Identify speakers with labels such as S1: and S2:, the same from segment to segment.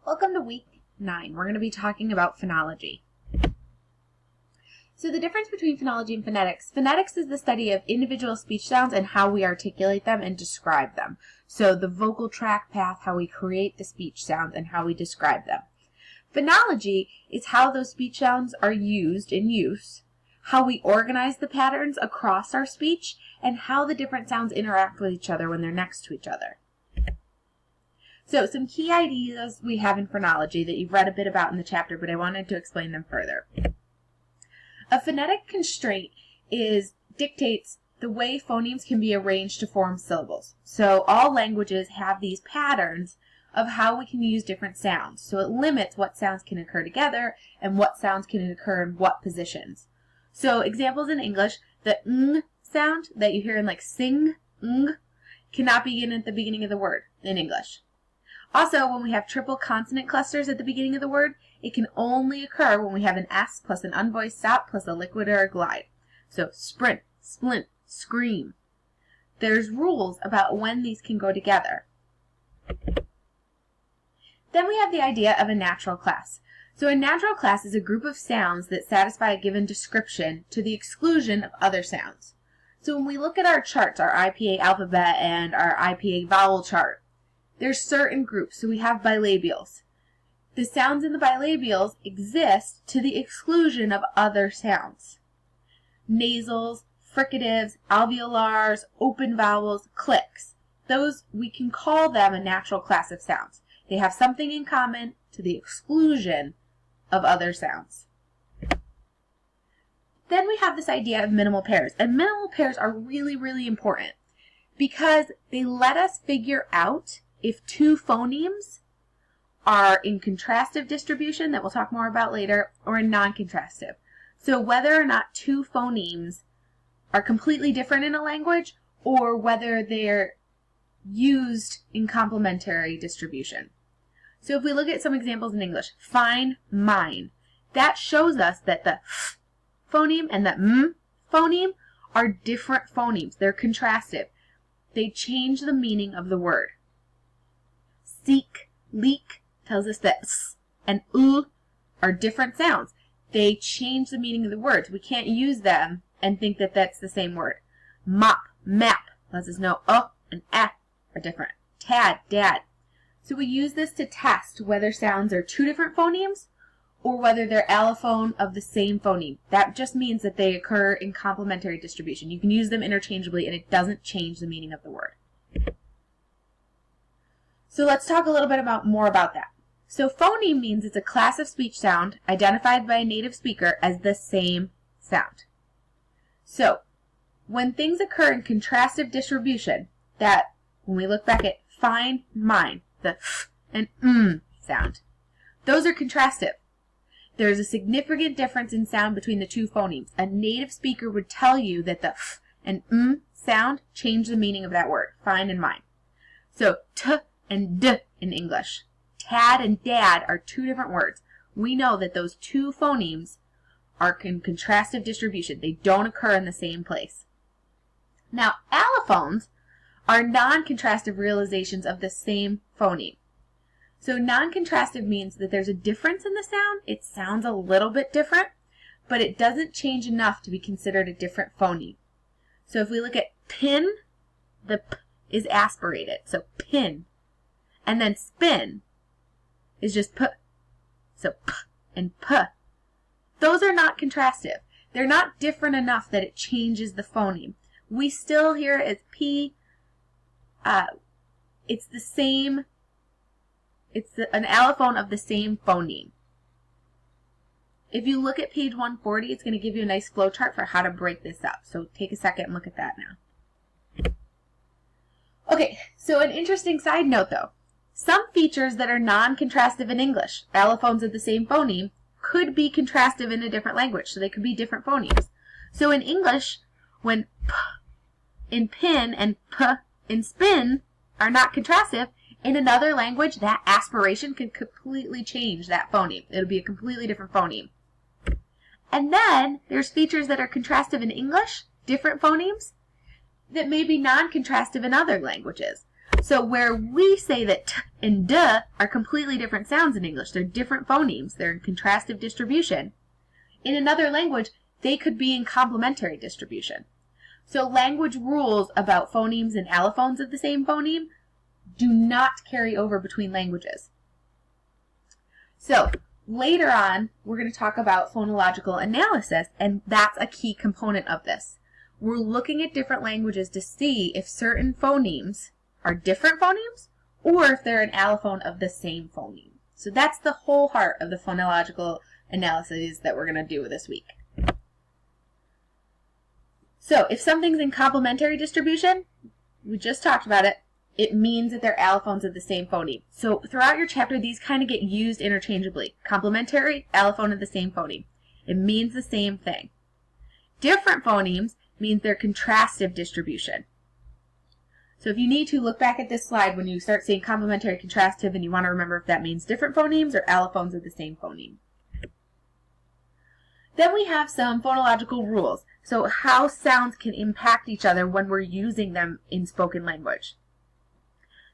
S1: Welcome to week 9. We're going to be talking about phonology. So the difference between phonology and phonetics. Phonetics is the study of individual speech sounds and how we articulate them and describe them. So the vocal tract path, how we create the speech sounds and how we describe them. Phonology is how those speech sounds are used in use, how we organize the patterns across our speech, and how the different sounds interact with each other when they're next to each other. So some key ideas we have in phonology that you've read a bit about in the chapter, but I wanted to explain them further. A phonetic constraint dictates the way phonemes can be arranged to form syllables. So all languages have these patterns of how we can use different sounds. So it limits what sounds can occur together and what sounds can occur in what positions. So examples in English, the ng sound that you hear in like sing, ng, cannot begin at the beginning of the word in English. Also, when we have triple consonant clusters at the beginning of the word, it can only occur when we have an S plus an unvoiced stop plus a liquid or a glide. So sprint, splint, scream. There's rules about when these can go together. Then we have the idea of a natural class. So a natural class is a group of sounds that satisfy a given description to the exclusion of other sounds. So when we look at our charts, our IPA alphabet and our IPA vowel chart, there's certain groups. So we have bilabials. The sounds in the bilabials exist to the exclusion of other sounds. Nasals, fricatives, alveolars, open vowels, clicks. Those, we can call them a natural class of sounds. They have something in common to the exclusion of other sounds. Then we have this idea of minimal pairs. And minimal pairs are really, really important because they let us figure out if two phonemes are in contrastive distribution, that we'll talk more about later, or in non-contrastive. So whether or not two phonemes are completely different in a language, or whether they're used in complementary distribution. So if we look at some examples in English, fine, mine, that shows us that the f phoneme and the m phoneme are different phonemes. They're contrastive. They change the meaning of the word. Seek, leak tells us that s and u are different sounds. They change the meaning of the words. We can't use them and think that that's the same word. Mop, map lets us know and are different. Tad, dad. So we use this to test whether sounds are two different phonemes or whether they're allophone of the same phoneme. That just means that they occur in complementary distribution. You can use them interchangeably and it doesn't change the meaning of the word. So let's talk a little bit more about that. So phoneme means it's a class of speech sound identified by a native speaker as the same sound. So when things occur in contrastive distribution, that when we look back at fine, mine, the f and sound, those are contrastive. There's a significant difference in sound between the two phonemes. A native speaker would tell you that the f and sound change the meaning of that word, fine and mine. So t and d in English. Tad and dad are two different words. We know that those two phonemes are in contrastive distribution. They don't occur in the same place. Now, allophones are non-contrastive realizations of the same phoneme. So non-contrastive means that there's a difference in the sound. It sounds a little bit different, but it doesn't change enough to be considered a different phoneme. So if we look at pin, the p is aspirated, so pin. And then spin is just p. So p and p. Those are not contrastive. They're not different enough that it changes the phoneme. We still hear it as p. It's the same. It's an allophone of the same phoneme. If you look at page 140, it's going to give you a nice flow chart for how to break this up. So take a second and look at that now. Okay, so an interesting side note though. Some features that are non-contrastive in English, allophones of the same phoneme, could be contrastive in a different language, so they could be different phonemes. So in English, when p in pin and p in spin are not contrastive, in another language, that aspiration can completely change that phoneme. It'll be a completely different phoneme. And then there's features that are contrastive in English, different phonemes, that may be non-contrastive in other languages. So where we say that t and d are completely different sounds in English, they're different phonemes, they're in contrastive distribution. In another language, they could be in complementary distribution. So language rules about phonemes and allophones of the same phoneme do not carry over between languages. So later on, we're going to talk about phonological analysis, and that's a key component of this. We're looking at different languages to see if certain phonemes are different phonemes or if they're an allophone of the same phoneme. So that's the whole heart of the phonological analysis that we're going to do this week. So if something's in complementary distribution, we just talked about it, it means that they're allophones of the same phoneme. So throughout your chapter, these kind of get used interchangeably. Complementary, allophone of the same phoneme. It means the same thing. Different phonemes means they're contrastive distribution. So if you need to, look back at this slide when you start seeing complementary, contrastive, and you want to remember if that means different phonemes or allophones of the same phoneme. Then we have some phonological rules. So how sounds can impact each other when we're using them in spoken language.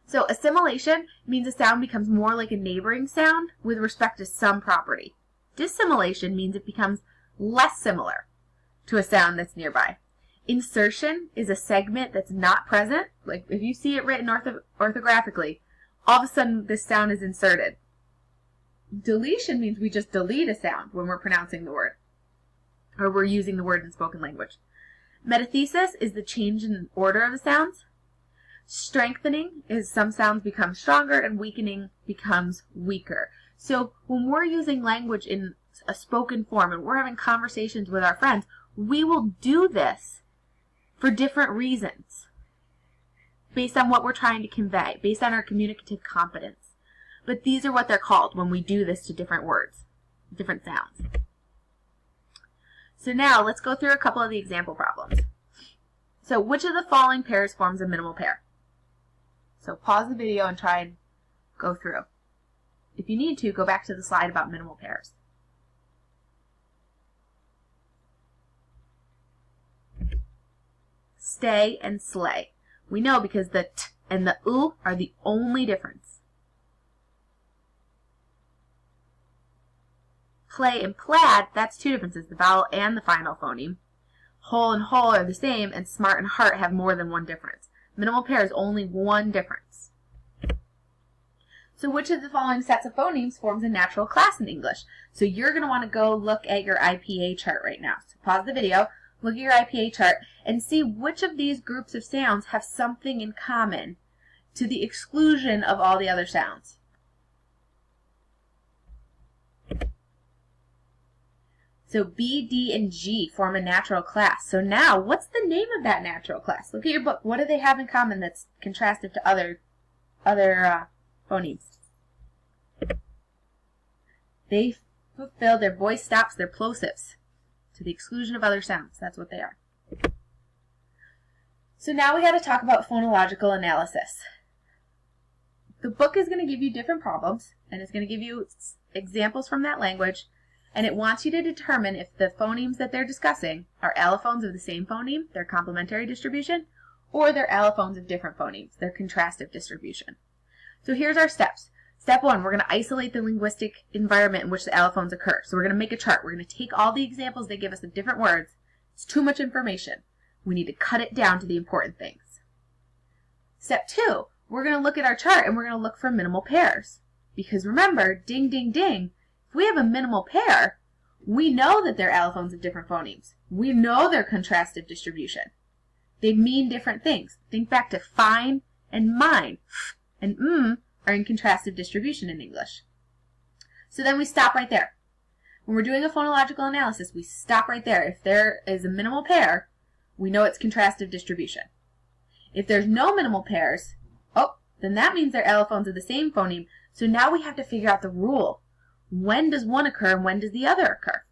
S1: So assimilation means a sound becomes more like a neighboring sound with respect to some property. Dissimilation means it becomes less similar to a sound that's nearby. Insertion is a segment that's not present. Like if you see it written orthographically, all of a sudden this sound is inserted. Deletion means we just delete a sound when we're pronouncing the word, or we're using the word in spoken language. Metathesis is the change in order of the sounds. Strengthening is some sounds become stronger and weakening becomes weaker. So when we're using language in a spoken form and we're having conversations with our friends, we will do this for different reasons based on what we're trying to convey, based on our communicative competence. But these are what they're called when we do this to different words, different sounds. So now let's go through a couple of the example problems. So which of the following pairs forms a minimal pair? So pause the video and try and go through. If you need to, go back to the slide about minimal pairs. Stay and slay. We know because the t and the u are the only difference. Play and plaid, that's two differences, the vowel and the final phoneme. Whole and whole are the same, and smart and heart have more than one difference. Minimal pair is only one difference. So which of the following sets of phonemes forms a natural class in English? So you're going to want to go look at your IPA chart right now. So pause the video, look at your IPA chart, and see which of these groups of sounds have something in common to the exclusion of all the other sounds. So B, D, and G form a natural class. So now, what's the name of that natural class? Look at your book. What do they have in common that's contrastive to other phonemes? They fulfill their voice stops, their plosives, to the exclusion of other sounds. That's what they are. So now we got to talk about phonological analysis. The book is going to give you different problems, and it's going to give you examples from that language, and it wants you to determine if the phonemes that they're discussing are allophones of the same phoneme, their complementary distribution, or they're allophones of different phonemes, their contrastive distribution. So here's our steps. Step one, we're going to isolate the linguistic environment in which the allophones occur. So we're going to make a chart. We're going to take all the examples they give us of different words. It's too much information. We need to cut it down to the important things. Step two, we're going to look at our chart and we're going to look for minimal pairs. Because remember, ding, ding, ding, if we have a minimal pair, we know that they're allophones of different phonemes. We know their contrastive distribution. They mean different things. Think back to fine and mine. F and are in contrastive distribution in English. So then we stop right there. When we're doing a phonological analysis, we stop right there. If there is a minimal pair, we know it's contrastive distribution. If there's no minimal pairs, then that means they're allophones of the same phoneme. So now we have to figure out the rule. When does one occur and when does the other occur?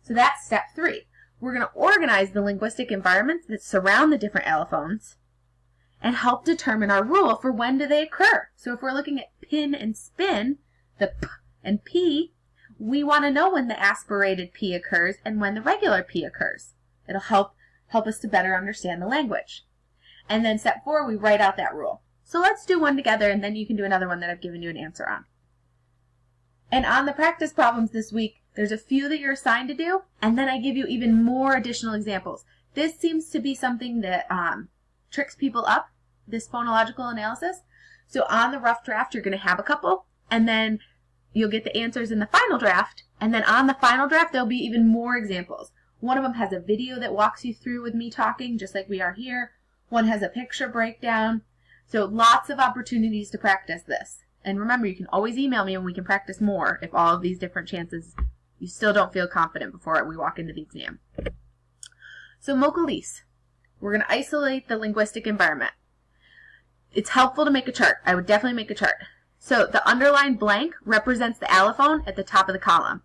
S1: So that's step three. We're going to organize the linguistic environments that surround the different allophones and help determine our rule for when do they occur. So if we're looking at pin and spin, the p and p, we want to know when the aspirated p occurs and when the regular p occurs. It'll help us to better understand the language. And then step four, we write out that rule. So let's do one together, and then you can do another one that I've given you an answer on. And on the practice problems this week, there's a few that you're assigned to do, and then I give you even more additional examples. This seems to be something that tricks people up, this phonological analysis. So on the rough draft, you're going to have a couple, and then you'll get the answers in the final draft, and then on the final draft, there'll be even more examples. One of them has a video that walks you through with me talking, just like we are here. One has a picture breakdown. So lots of opportunities to practice this. And remember, you can always email me and we can practice more if all of these different chances you still don't feel confident before we walk into the exam. So Mocalise, we're going to isolate the linguistic environment. It's helpful to make a chart. I would definitely make a chart. So the underlined blank represents the allophone at the top of the column.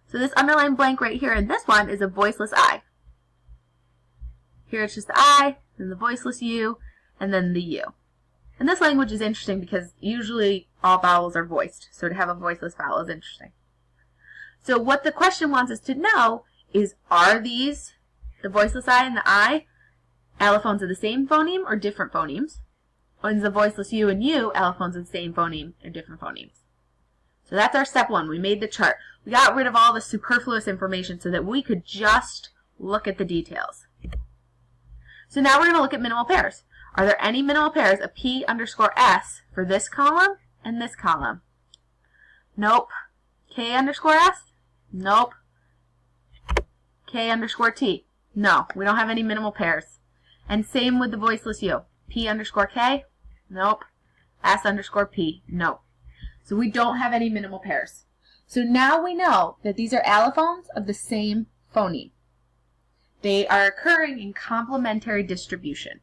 S1: So this underlined blank right here in this one is a voiceless I. Here it's just the I, then the voiceless U, and then the U. And this language is interesting because usually all vowels are voiced, so to have a voiceless vowel is interesting. So what the question wants us to know is, are these, the voiceless I and the I, allophones of the same phoneme or different phonemes? Or is the voiceless U and U allophones of the same phoneme or different phonemes? So that's our step one. We made the chart. We got rid of all the superfluous information so that we could just look at the details. So now we're going to look at minimal pairs. Are there any minimal pairs of P underscore S for this column and this column? Nope. K underscore S? Nope. K underscore T? No, we don't have any minimal pairs. And same with the voiceless U. P underscore K? Nope. S underscore P? Nope. So we don't have any minimal pairs. So now we know that these are allophones of the same phoneme. They are occurring in complementary distribution.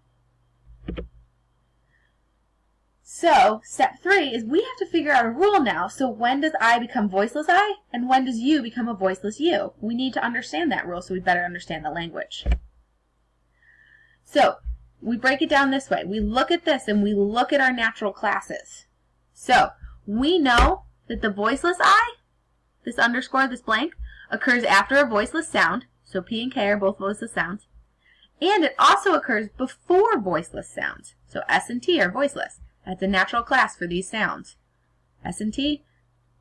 S1: So, step 3 is we have to figure out a rule now. So when does I become voiceless I, and when does U become a voiceless U? We need to understand that rule so we better understand the language. So, we break it down this way. We look at this and we look at our natural classes. So, we know that the voiceless I, this underscore, this blank, occurs after a voiceless sound. So P and K are both voiceless sounds. And it also occurs before voiceless sounds. So S and T are voiceless. That's a natural class for these sounds. S and T,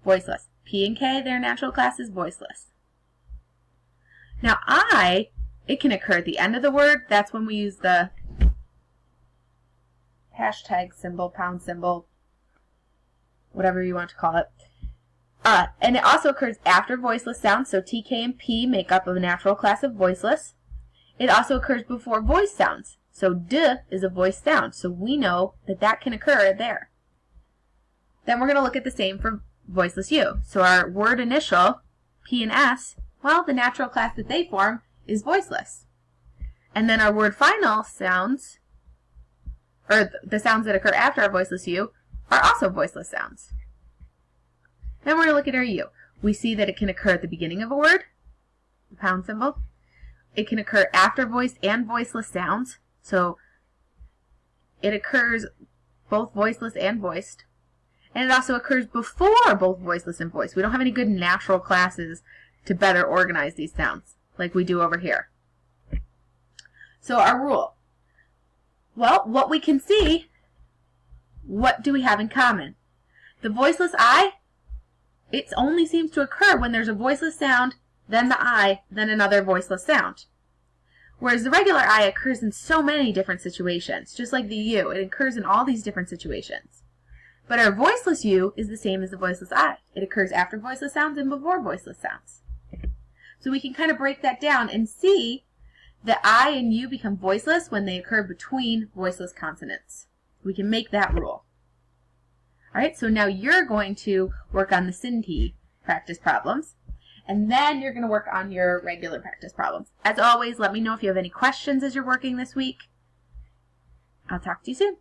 S1: voiceless. P and K, their natural class is voiceless. Now I, it can occur at the end of the word. That's when we use the hashtag symbol, pound symbol, whatever you want to call it. And it also occurs after voiceless sounds, so T, K, and P make up a natural class of voiceless. It also occurs before voice sounds, so D is a voice sound, so we know that that can occur there. Then we're going to look at the same for voiceless U. So our word initial, P and S, well, the natural class that they form is voiceless. And then our word final sounds, or the sounds that occur after our voiceless U, are also voiceless sounds. Then we're going to look at our U. We see that it can occur at the beginning of a word, the pound symbol. It can occur after voiced and voiceless sounds. So it occurs both voiceless and voiced. And it also occurs before both voiceless and voiced. We don't have any good natural classes to better organize these sounds like we do over here. So our rule. Well, what we can see, what do we have in common? The voiceless I, it only seems to occur when there's a voiceless sound, then the I, then another voiceless sound. Whereas the regular I occurs in so many different situations, just like the U. It occurs in all these different situations. But our voiceless U is the same as the voiceless I. It occurs after voiceless sounds and before voiceless sounds. So we can kind of break that down and see that I and U become voiceless when they occur between voiceless consonants. We can make that rule. Alright, so now you're going to work on the SINT practice problems, and then you're going to work on your regular practice problems. As always, let me know if you have any questions as you're working this week. I'll talk to you soon.